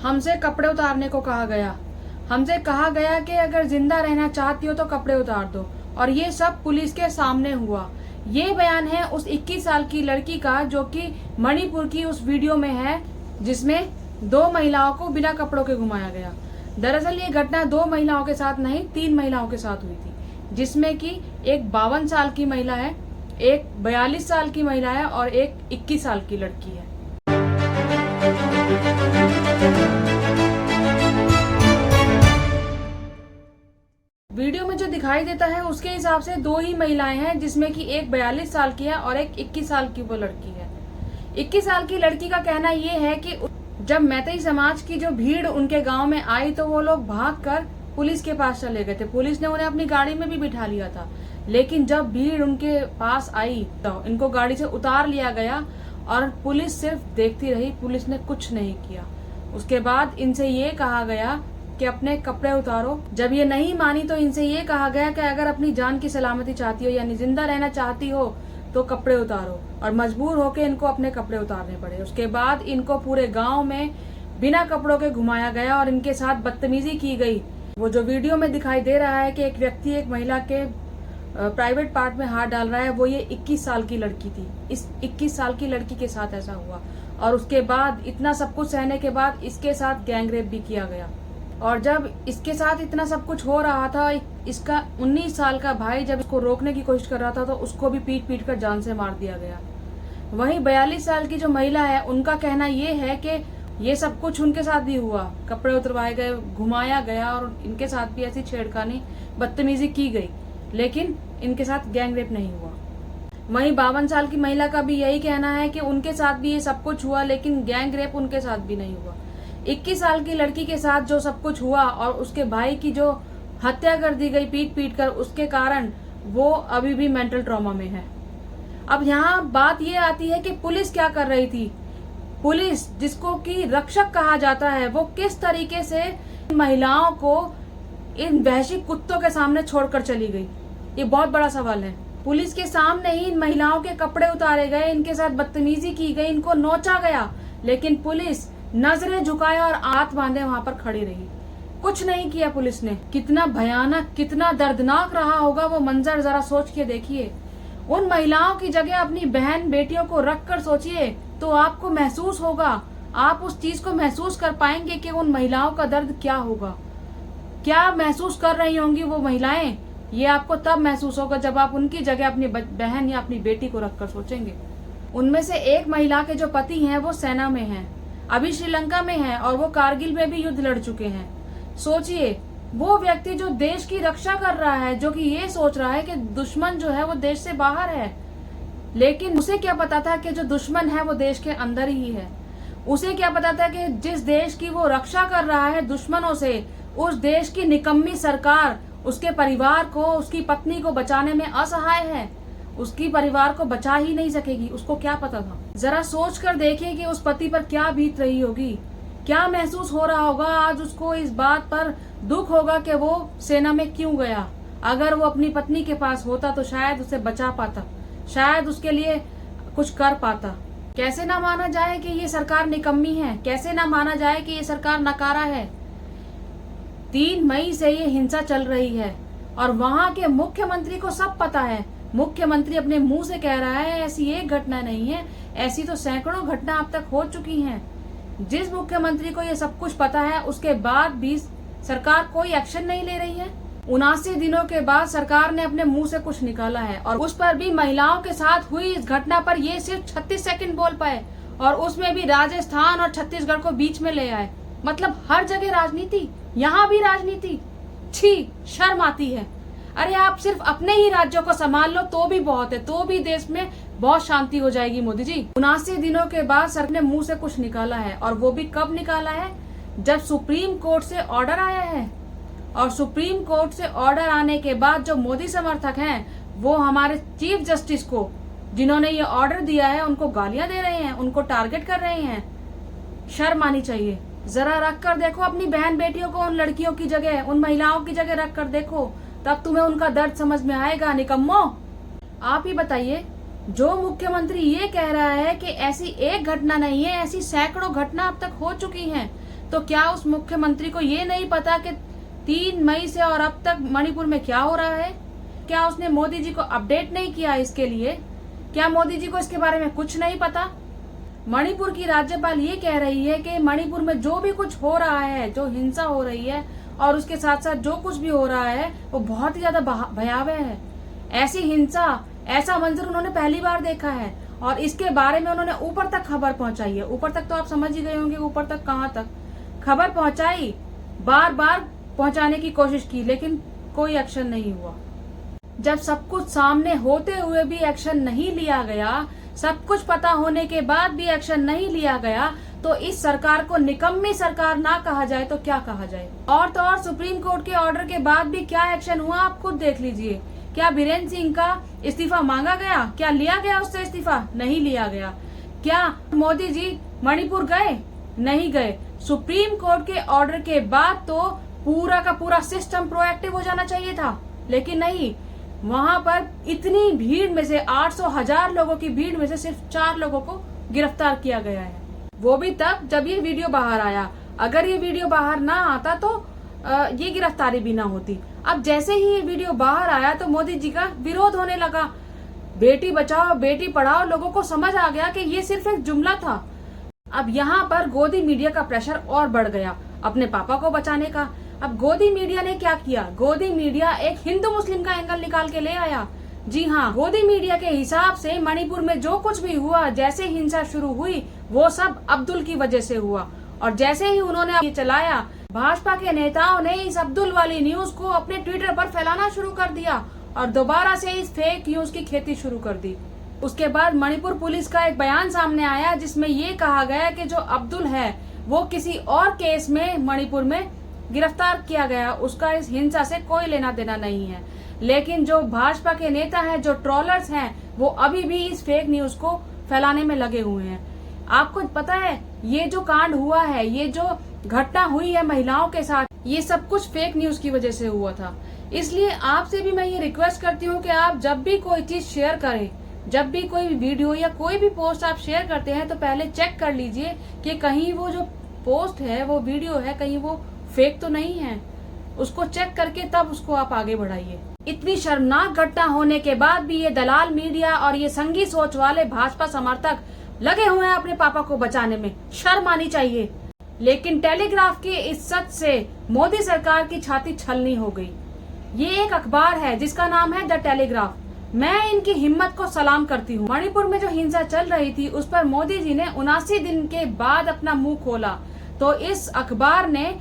हमसे कपड़े उतारने को कहा गया। हमसे कहा गया कि अगर जिंदा रहना चाहती हो तो कपड़े उतार दो, और ये सब पुलिस के सामने हुआ। ये बयान है उस 21 साल की लड़की का जो कि मणिपुर की उस वीडियो में है जिसमें 2 महिलाओं को बिना कपड़ों के घुमाया गया। दरअसल ये घटना 2 महिलाओं के साथ नहीं 3 महिलाओं के साथ हुई थी, जिसमें कि एक 52 साल की महिला है, एक 42 साल की महिला है और एक 21 साल की लड़की है। वीडियो में जो दिखाई देता है उसके हिसाब से 2 ही महिलाएं हैं, जिसमें कि एक 42 साल की है और एक 21 साल की वो लड़की है। 21 साल की लड़की का कहना ये है कि जब मैतेई समाज की जो भीड़ उनके गांव में आई तो वो लोग भागकर पुलिस के पास चले गए थे। पुलिस ने उन्हें अपनी गाड़ी में भी बिठा लिया था, लेकिन जब भीड़ उनके पास आई तो इनको गाड़ी से उतार लिया गया और पुलिस सिर्फ देखती रही, पुलिस ने कुछ नहीं किया। उसके बाद इनसे ये कहा गया कि अपने कपड़े उतारो। जब ये नहीं मानी तो इनसे ये कहा गया कि अगर अपनी जान की सलामती चाहती हो यानी जिंदा रहना चाहती हो तो कपड़े उतारो, और मजबूर होकर इनको अपने कपड़े उतारने पड़े। उसके बाद इनको पूरे गांव में बिना कपड़ों के घुमाया गया और इनके साथ बदतमीजी की गई। वो जो वीडियो में दिखाई दे रहा है कि एक व्यक्ति एक महिला के प्राइवेट पार्ट में हाथ डाल रहा है, वो ये 21 साल की लड़की थी। इस 21 साल की लड़की के साथ ऐसा हुआ, और उसके बाद इतना सब कुछ सहने के बाद इसके साथ गैंग रेप भी किया गया। और जब इसके साथ इतना सब कुछ हो रहा था, इसका 19 साल का भाई जब इसको रोकने की कोशिश कर रहा था तो उसको भी पीट कर जान से मार दिया गया। वहीं 42 साल की जो महिला है उनका कहना ये है कि ये सब कुछ उनके साथ भी हुआ, कपड़े उतरवाए गए, घुमाया गया और इनके साथ भी ऐसी छेड़खानी बदतमीजी की गई, लेकिन इनके साथ गैंग रेप नहीं हुआ। वहीं 52 साल की महिला का भी यही कहना है कि उनके साथ भी ये सब कुछ हुआ, लेकिन गैंग रेप उनके साथ भी नहीं हुआ। 21 साल की लड़की के साथ जो सब कुछ हुआ और उसके भाई की जो हत्या कर दी गई पीट कर, उसके कारण वो अभी भी मेंटल ट्रॉमा में है। अब यहाँ बात ये आती है कि पुलिस क्या कर रही थी। पुलिस, जिसको कि रक्षक कहा जाता है, वो किस तरीके से महिलाओं को इन वहशी कुत्तों के सामने छोड़कर चली गई, ये बहुत बड़ा सवाल है। पुलिस के सामने ही इन महिलाओं के कपड़े उतारे गए, इनके साथ बदतमीजी की गई, इनको नोचा गया, लेकिन पुलिस नजरें झुकाए और हाथ बांधे वहां पर खड़ी रही, कुछ नहीं किया पुलिस ने। कितना भयानक, कितना दर्दनाक रहा होगा वो मंजर, जरा सोच के देखिए। उन महिलाओं की जगह अपनी बहन बेटियों को रख कर सोचिए तो आपको महसूस होगा, आप उस चीज को महसूस कर पाएंगे कि उन महिलाओं का दर्द क्या होगा, क्या महसूस कर रही होंगी वो महिलाएं। ये आपको तब महसूस होगा जब आप उनकी जगह अपनी बहन या अपनी बेटी को रखकर सोचेंगे। उनमें से एक महिला के जो पति हैं वो सेना में हैं, अभी श्रीलंका में हैं और वो कारगिल में भी युद्ध लड़ चुके हैं। सोचिए, वो व्यक्ति जो देश की रक्षा कर रहा है, जो कि ये सोच रहा है कि दुश्मन जो है वो देश से बाहर है, लेकिन उसे क्या पता था कि जो दुश्मन है वो देश के अंदर ही है। उसे क्या पता था कि जिस देश की वो रक्षा कर रहा है दुश्मनों से, उस देश की निकम्मी सरकार उसके परिवार को, उसकी पत्नी को बचाने में असहाय है, उसकी परिवार को बचा ही नहीं सकेगी। उसको क्या पता था? जरा सोच कर देखिए कि उस पति पर क्या बीत रही होगी, क्या महसूस हो रहा होगा। आज उसको इस बात पर दुख होगा कि वो सेना में क्यों गया। अगर वो अपनी पत्नी के पास होता तो शायद उसे बचा पाता, शायद उसके लिए कुछ कर पाता। कैसे ना माना जाए कि ये सरकार निकम्मी है, कैसे ना माना जाए कि ये सरकार नकारा है। 3 मई से ये हिंसा चल रही है और वहां के मुख्यमंत्री को सब पता है। मुख्यमंत्री अपने मुंह से कह रहा है ऐसी एक घटना नहीं है, ऐसी तो सैकड़ों घटना अब तक हो चुकी हैं। जिस मुख्यमंत्री को ये सब कुछ पता है, उसके बाद भी सरकार कोई एक्शन नहीं ले रही है। 79 दिनों के बाद सरकार ने अपने मुंह से कुछ निकाला है, और उस पर भी महिलाओं के साथ हुई इस घटना पर ये सिर्फ 36 सेकंड बोल पाए, और उसमें भी राजस्थान और छत्तीसगढ़ को बीच में ले आए। मतलब हर जगह राजनीति, यहाँ भी राजनीति। छी, शर्म आती है। अरे आप सिर्फ अपने ही राज्यों को संभाल लो तो भी बहुत है, तो भी देश में बहुत शांति हो जाएगी मोदी जी। 79 दिनों के बाद सरकार ने मुंह से कुछ निकाला है, और वो भी कब निकाला है? जब सुप्रीम कोर्ट से ऑर्डर आया है। और सुप्रीम कोर्ट से ऑर्डर आने के बाद जो मोदी समर्थक हैं वो हमारे चीफ जस्टिस को, जिन्होंने ये ऑर्डर दिया है, उनको गालियां दे रहे हैं, उनको टारगेट कर रहे हैं। शर्म आनी चाहिए। जरा रख कर देखो अपनी बहन बेटियों को उन लड़कियों की जगह, उन महिलाओं की जगह रख कर देखो, तब तुम्हें उनका दर्द समझ में आएगा। निकम्मो, आप ही बताइए, जो मुख्यमंत्री ये कह रहा है कि ऐसी एक घटना नहीं है, ऐसी सैकड़ों घटना अब तक हो चुकी हैं, तो क्या उस मुख्यमंत्री को ये नहीं पता कि 3 मई से और अब तक मणिपुर में क्या हो रहा है? क्या उसने मोदी जी को अपडेट नहीं किया इसके लिए? क्या मोदी जी को इसके बारे में कुछ नहीं पता? मणिपुर की राज्यपाल ये कह रही है कि मणिपुर में जो भी कुछ हो रहा है, जो हिंसा हो रही है और उसके साथ साथ जो कुछ भी हो रहा है वो बहुत ही ज्यादा भयावह है। ऐसी हिंसा, ऐसा मंजर उन्होंने पहली बार देखा है और इसके बारे में उन्होंने ऊपर तक खबर पहुंचाई है। ऊपर तक तो आप समझ ही गए होंगे, ऊपर तक कहाँ तक खबर पहुंचाई, बार बार पहुंचाने की कोशिश की, लेकिन कोई एक्शन नहीं हुआ। जब सब कुछ सामने होते हुए भी एक्शन नहीं लिया गया, सब कुछ पता होने के बाद भी एक्शन नहीं लिया गया, तो इस सरकार को निकम्मी सरकार ना कहा जाए तो क्या कहा जाए। और तो और सुप्रीम कोर्ट के ऑर्डर के बाद भी क्या एक्शन हुआ आप खुद देख लीजिए। क्या बीरेन्द्र सिंह का इस्तीफा मांगा गया? क्या लिया गया उससे इस्तीफा? नहीं लिया गया। क्या मोदी जी मणिपुर गए? नहीं गए। सुप्रीम कोर्ट के ऑर्डर के बाद तो पूरा का पूरा सिस्टम प्रोएक्टिव हो जाना चाहिए था, लेकिन नहीं। वहां पर इतनी भीड़ में से 800,000 लोगों की भीड़ में से सिर्फ 4 लोगों को गिरफ्तार किया गया है, वो भी तब जब ये वीडियो बाहर आया। अगर ये वीडियो बाहर ना आता तो ये गिरफ्तारी भी ना होती। अब जैसे ही ये वीडियो बाहर आया तो मोदी जी का विरोध होने लगा। बेटी बचाओ बेटी पढ़ाओ, लोगों को समझ आ गया कि ये सिर्फ एक जुमला था। अब यहाँ पर गोदी मीडिया का प्रेशर और बढ़ गया अपने पापा को बचाने का। अब गोदी मीडिया ने क्या किया? गोदी मीडिया एक हिंदू मुस्लिम का एंगल निकाल के ले आया। जी हाँ, गोदी मीडिया के हिसाब से मणिपुर में जो कुछ भी हुआ, जैसे हिंसा शुरू हुई, वो सब अब्दुल की वजह से हुआ। और जैसे ही उन्होंने ये चलाया, भाजपा के नेताओं ने इस अब्दुल वाली न्यूज को अपने ट्विटर पर फैलाना शुरू कर दिया और दोबारा से इस फेक न्यूज की खेती शुरू कर दी। उसके बाद मणिपुर पुलिस का एक बयान सामने आया जिसमें ये कहा गया कि जो अब्दुल है वो किसी और केस में मणिपुर में गिरफ्तार किया गया, उसका इस हिंसा से कोई लेना देना नहीं है। लेकिन जो भाजपा के नेता हैं, जो ट्रोलर्स हैं, वो अभी भी इस फेक न्यूज को फैलाने में लगे हुए हैं। आपको पता है ये जो कांड हुआ है, ये जो घटना हुई है महिलाओं के साथ, ये सब कुछ फेक न्यूज की वजह से हुआ था। इसलिए आपसे भी मैं ये रिक्वेस्ट करती हूँ कि आप जब भी कोई चीज शेयर करें, जब भी कोई वीडियो या कोई भी पोस्ट आप शेयर करते हैं, तो पहले चेक कर लीजिए कि कहीं वो जो पोस्ट है, वो वीडियो है, कहीं वो फेक तो नहीं है। उसको चेक करके तब उसको आप आगे बढ़ाइए। इतनी शर्मनाक घटना होने के बाद भी ये दलाल मीडिया और ये संगी सोच वाले भाजपा समर्थक लगे हुए हैं अपने पापा को बचाने में। शर्म आनी चाहिए। लेकिन टेलीग्राफ की इस सच से मोदी सरकार की छाती छलनी हो गई। ये एक अखबार है जिसका नाम है द टेलीग्राफ। मैं इनकी हिम्मत को सलाम करती हूँ। मणिपुर में जो हिंसा चल रही थी उस पर मोदी जी ने 79 दिन के बाद अपना मुंह खोला, तो इस अखबार ने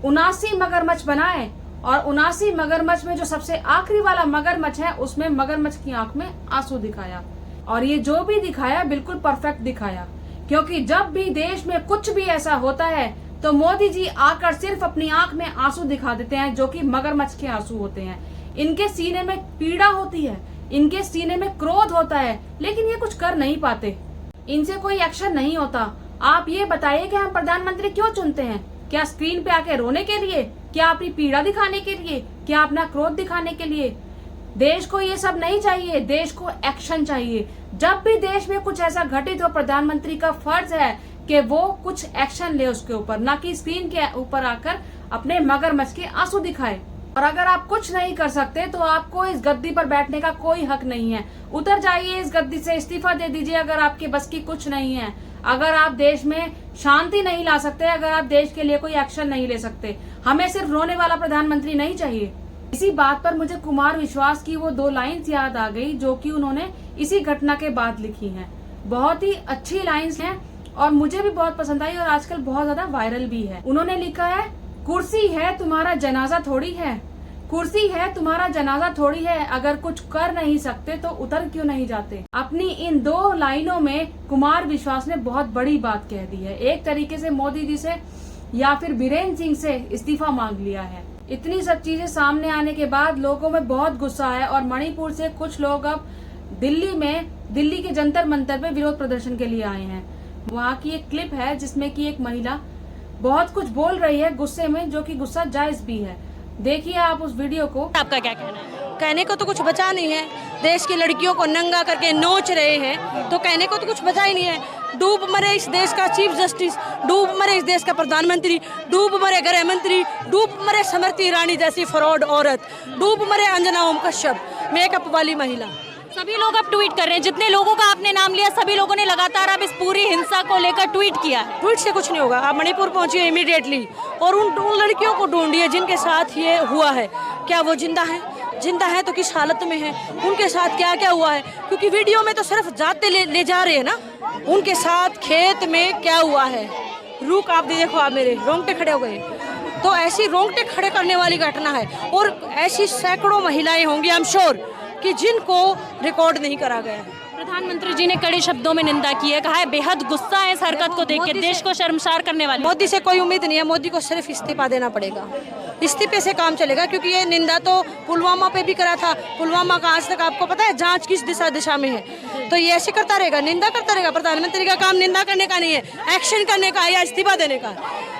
79 मगरमच्छ बनाए और 79 मगरमच्छ में जो सबसे आखिरी वाला मगरमच्छ है उसमें मगरमच्छ की आंख में आंसू दिखाया। और ये जो भी दिखाया बिल्कुल परफेक्ट दिखाया, क्योंकि जब भी देश में कुछ भी ऐसा होता है तो मोदी जी आकर सिर्फ अपनी आंख में आंसू दिखा देते हैं, जो कि मगरमच्छ के आंसू होते हैं। इनके सीने में पीड़ा होती है, इनके सीने में क्रोध होता है, लेकिन ये कुछ कर नहीं पाते। इनसे कोई एक्शन नहीं होता। आप ये बताइए कि हम प्रधानमंत्री क्यों चुनते हैं? क्या स्क्रीन पे आके रोने के लिए? क्या अपनी पीड़ा दिखाने के लिए? क्या अपना क्रोध दिखाने के लिए? देश को ये सब नहीं चाहिए, देश को एक्शन चाहिए। जब भी देश में कुछ ऐसा घटित हो, प्रधानमंत्री का फर्ज है कि वो कुछ एक्शन ले उसके ऊपर, ना कि स्क्रीन के ऊपर आकर अपने मगरमच्छ के आंसू दिखाए। और अगर आप कुछ नहीं कर सकते तो आपको इस गद्दी पर बैठने का कोई हक नहीं है। उतर जाइए इस गद्दी से, इस्तीफा दे दीजिए अगर आपके बस की कुछ नहीं है। अगर आप देश में शांति नहीं ला सकते, अगर आप देश के लिए कोई एक्शन नहीं ले सकते, हमें सिर्फ रोने वाला प्रधानमंत्री नहीं चाहिए। इसी बात पर मुझे कुमार विश्वास की वो 2 लाइन्स याद आ गई जो कि उन्होंने इसी घटना के बाद लिखी हैं। बहुत ही अच्छी लाइन्स हैं और मुझे भी बहुत पसंद आई और आजकल बहुत ज्यादा वायरल भी है। उन्होंने लिखा है, कुर्सी है तुम्हारा जनाजा थोड़ी है, कुर्सी है तुम्हारा जनाजा थोड़ी है, अगर कुछ कर नहीं सकते तो उतर क्यों नहीं जाते। अपनी इन 2 लाइनों में कुमार विश्वास ने बहुत बड़ी बात कह दी है। एक तरीके से मोदी जी से या फिर बीरेन्द्र सिंह से इस्तीफा मांग लिया है। इतनी सब चीजें सामने आने के बाद लोगों में बहुत गुस्सा है और मणिपुर से कुछ लोग अब दिल्ली के जंतर मंतर पे विरोध प्रदर्शन के लिए आए हैं। वहाँ की एक क्लिप है जिसमें कि एक महिला बहुत कुछ बोल रही है गुस्से में, जो कि गुस्सा जायज भी है। देखिए आप उस वीडियो को। आपका क्या कहना है? कहने को तो कुछ बचा नहीं है। देश की लड़कियों को नंगा करके नोच रहे हैं, तो कहने को तो कुछ बचा ही नहीं है। डूब मरे इस देश का चीफ जस्टिस, डूब मरे इस देश का प्रधानमंत्री, डूब मरे गृह मंत्री, डूब मरे स्मृति ईरानी जैसी फ्रॉड औरत, डूब मरे अंजना ओम कश्यप, मेकअप वाली महिला। सभी लोग अब ट्वीट कर रहे हैं। जितने लोगों का आपने नाम लिया, सभी लोगों ने लगातार अब इस पूरी हिंसा को लेकर ट्वीट किया है। ट्वीट से कुछ नहीं होगा। आप मणिपुर पहुंचिए इमीडिएटली और उन लड़कियों को ढूंढिए जिनके साथ ये हुआ है। क्या वो जिंदा है? जिंदा है तो किस हालत में है? उनके साथ क्या क्या हुआ है? क्योंकि वीडियो में तो सिर्फ जाते ले जा रहे हैं ना। उनके साथ खेत में क्या हुआ है? रुक आप देखो, आप मेरे रोंगटे खड़े हो गए। तो ऐसी रोंगटे खड़े करने वाली घटना है और ऐसी सैकड़ों महिलाएं होंगी, आई एम श्योर, कि जिनको रिकॉर्ड नहीं करा गया है। प्रधानमंत्री जी ने कड़े शब्दों में निंदा की है, कहा है बेहद गुस्सा है इस हरकत को देख के, देश को शर्मसार करने वाली। मोदी से कोई उम्मीद नहीं है। मोदी को सिर्फ इस्तीफा देना पड़ेगा। इस्तीफे से काम चलेगा, क्योंकि ये निंदा तो पुलवामा पे भी करा था। पुलवामा का आज तक आपको पता है जांच किस दिशा में है। तो ये ऐसे करता रहेगा, निंदा करता रहेगा। प्रधानमंत्री का काम निंदा करने का नहीं है, एक्शन करने का या इस्तीफा देने का।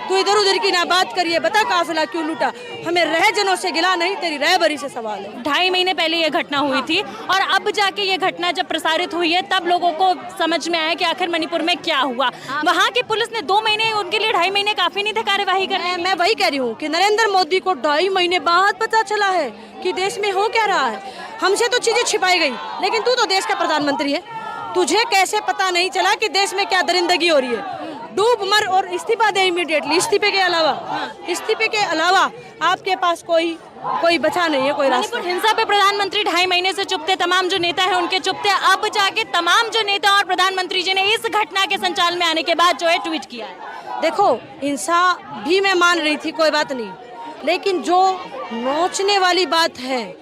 तो इधर उधर की ना बात करिए। बता काफिला क्यों लूटा? हमें रह जनों से गिला नहीं, तेरी रहबरी से सवाल है। 2.5 महीने पहले ये घटना हुई थी और अब जाके ये घटना जब प्रसारित हुई है तब लोगों को समझ में आया कि आखिर मणिपुर में क्या हुआ। वहाँ की पुलिस ने 2 महीने, उनके लिए 2.5 महीने काफी नहीं थे कार्यवाही करने। मैं वही कह रही हूँ कि नरेंद्र मोदी को 2.5 महीने बाद पता चला है कि देश में हो क्या रहा है। हमसे तो चीजें छिपाई गई, लेकिन तू तो देश का प्रधानमंत्री है। तुझे कैसे पता नहीं चला कि देश में क्या दरिंदगी हो रही है? डूब मर और इस्तीफा दे इमीडिएटली। इस्तीफे के अलावा आपके पास कोई बचा नहीं है, कोई रास्ता। मणिपुर हिंसा पे प्रधानमंत्री 2.5 महीने से चुप थे, तमाम जो नेता है उनके चुप थे। अब जाके तमाम जो नेता और प्रधानमंत्री जी ने इस घटना के संचालन में आने के बाद जो है ट्वीट किया है। देखो, हिंसा भी मैं मान रही थी, कोई बात नहीं, लेकिन जो नोचने वाली बात है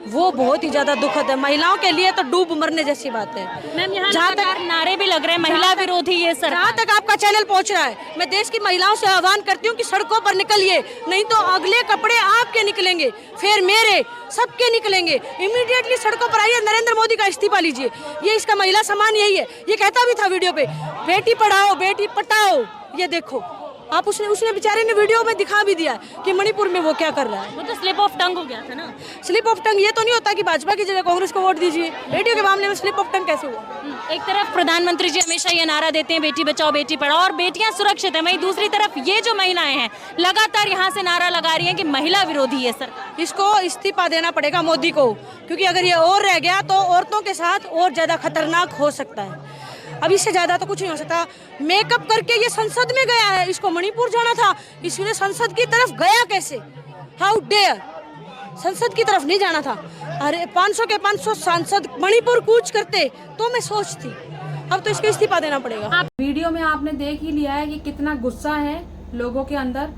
वो बहुत ही ज्यादा दुखद है। महिलाओं के लिए तो डूब मरने जैसी बात है। मैम, यहाँ जहाँ तक नारे भी लग रहे हैं महिला विरोधी, ये सर जहाँ तक आपका चैनल पहुँच रहा है, मैं देश की महिलाओं से आह्वान करती हूँ कि सड़कों पर निकलिए, नहीं तो अगले कपड़े आपके निकलेंगे, फिर मेरे, सबके निकलेंगे। इमीडिएटली सड़कों पर आइए, नरेंद्र मोदी का इस्तीफा लीजिए। ये इसका महिला सम्मान यही है। ये कहता भी था वीडियो पे, बेटी पढ़ाओ बेटी पटाओ। ये देखो आप, उसने बेचारे ने वीडियो में दिखा भी दिया कि मणिपुर में वो क्या कर रहा है। वो तो स्लिप ऑफ टंग हो गया था ना। स्लिप ऑफ टंग ये तो नहीं होता कि भाजपा की जगह कांग्रेस को वोट दीजिए। बेटियों के मामले में स्लिप ऑफ टंग कैसे हुआ? एक तरफ प्रधानमंत्री जी हमेशा ये नारा देते हैं बेटी बचाओ बेटी पढ़ाओ और बेटियां सुरक्षित है, वहीं दूसरी तरफ ये जो महिलाएं हैं लगातार यहाँ से नारा लगा रही हैं कि महिला विरोधी है सरकार। इसको इस्तीफा देना पड़ेगा मोदी को, क्योंकि अगर ये और रह गया तो औरतों के साथ और ज्यादा खतरनाक हो सकता है। अब इससे ज्यादा तो कुछ नहीं हो सकता। मेकअप करके ये संसद में गया है, इसको मणिपुर जाना था, इसने संसद की तरफ गया कैसे? How dare! संसद की तरफ नहीं जाना था। अरे 500 के 500 सांसद मणिपुर कूच करते तो मैं सोचती। अब तो इसको इस्तीफा देना पड़ेगा। वीडियो में आपने देख ही लिया है कि कितना गुस्सा है लोगों के अंदर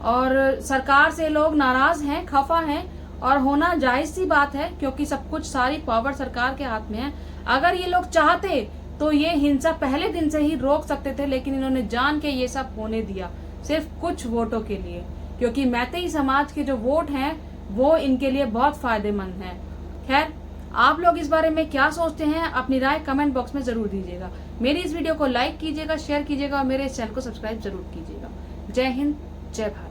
और सरकार से लोग नाराज हैं, खफा हैं और होना जायज सी बात है, क्योंकि सब कुछ, सारी पावर सरकार के हाथ में है। अगर ये लोग चाहते तो ये हिंसा पहले दिन से ही रोक सकते थे, लेकिन इन्होंने जान के ये सब होने दिया सिर्फ कुछ वोटों के लिए, क्योंकि मैतेई समाज के जो वोट हैं वो इनके लिए बहुत फायदेमंद हैं। खैर, आप लोग इस बारे में क्या सोचते हैं? अपनी राय कमेंट बॉक्स में जरूर दीजिएगा। मेरी इस वीडियो को लाइक कीजिएगा, शेयर कीजिएगा और मेरे इस चैनल को सब्सक्राइब जरूर कीजिएगा। जय हिंद, जय भारत।